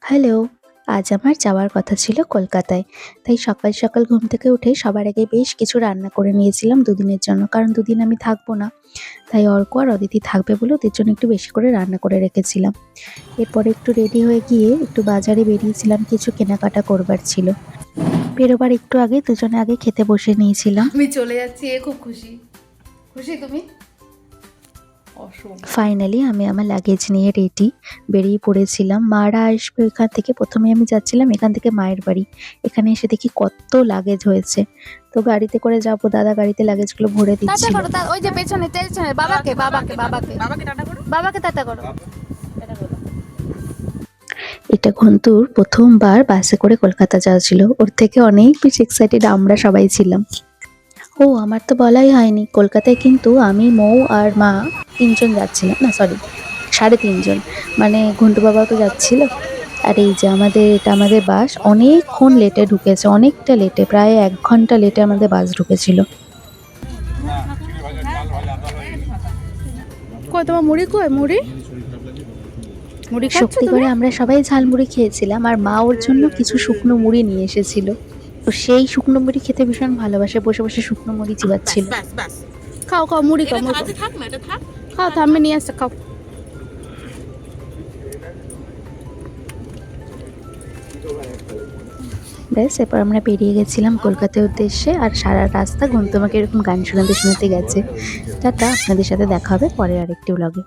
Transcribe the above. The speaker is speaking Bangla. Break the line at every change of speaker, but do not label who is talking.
হ্যালো! আজ আমার যাওয়ার কথা ছিল কলকাতায়। তাই সকাল, সকাল ঘুম থেকে উঠে সবার আগে বেশ কিছু রান্না করে নিয়েছিলাম দুদিনের জন্য। কারণ দুদিন আমি থাকবো না। তাই অর্ক আর অদিতি থাকবে বলে ওদের জন্য একটু বেশি করে রান্না করে রেখেছিলাম। এরপরে একটু রেডি হয়ে গিয়ে একটু বাজারে বেরিয়েছিলাম, কিছু কেনাকাটা করবার ছিল। বেরোবার একটু আগে দুজনে আগে খেতে বসে নিয়েছিলাম।
আমি চলে যাচ্ছি, খুব খুশি। খুশি তুমি?
ফাইনালি আমি আমার লাগেজ নিয়ে রেডি বেরিয়ে পড়েছিলাম। মারা আসবে এখান থেকে, প্রথমে আমি যাচ্ছিলাম এখান থেকে মায়ের বাড়ি। এখানে এসে দেখি কত লাগেজ হয়েছে। তো গাড়িতে করে যাবো, দাদা গাড়িতে লাগেজগুলো ভরে
টাটা
দিচ্ছিল।
করো, ওই যে পেছনে পেছনে বাবাকে বাবাকে বাবাকে বাবাকে টাটা করো, বাবাকে টাটা করো।
এটা ঘন্টুর প্রথমবার বাসে করে কলকাতা যাওয়া ছিল। ওর থেকে অনেক বেশি এক্সাইটেড আমরা সবাই ছিলাম। ও আমার তো বলাই হয়নি, কলকাতায় কিন্তু আমি, মৌ আর মা তিনজন যাচ্ছিলাম, না সরি ৩.৫ জন। মানে ঘন্টু বাবাও তো যাচ্ছিল। আর এই যে এটা আমাদের বাস অনেকক্ষণ লেটে ঢুকেছে, অনেকটা লেটে, প্রায় ১ ঘন্টা লেটে আমাদের বাস ঢুকেছিল।
কই তোমার মুড়ি, কই মুড়ি? মুড়ি খাচ্ছ
সত্যি
তুমি?
করে আমরা সবাই ঝালমুড়ি খেয়েছিলাম, আর মা ওর জন্য কিছু শুকনো মুড়ি নিয়ে এসেছিল। তো সেই শুকনো মুড়ি খেতে ভীষণ ভালোবাসে, বসে বসে শুকনো মুড়ি চিবাচ্ছিল।
ব্যাস ব্যাস, খাও খাও মুড়ি খাও, মুড়ি খাও।
থাক না, এটা থাক।
খাও থামে নিয়ে আসছে, খাও।
ব্যাস এরপর আমরা বেরিয়ে গেছিলাম কলকাতার উদ্দেশ্যে। আর সারা রাস্তা ঘুমতু আমাকে এরকম গান শোনাতে শোনাতে গেছে। টাটা, আপনাদের সাথে দেখা হবে পরের আরেকটি ব্লগে।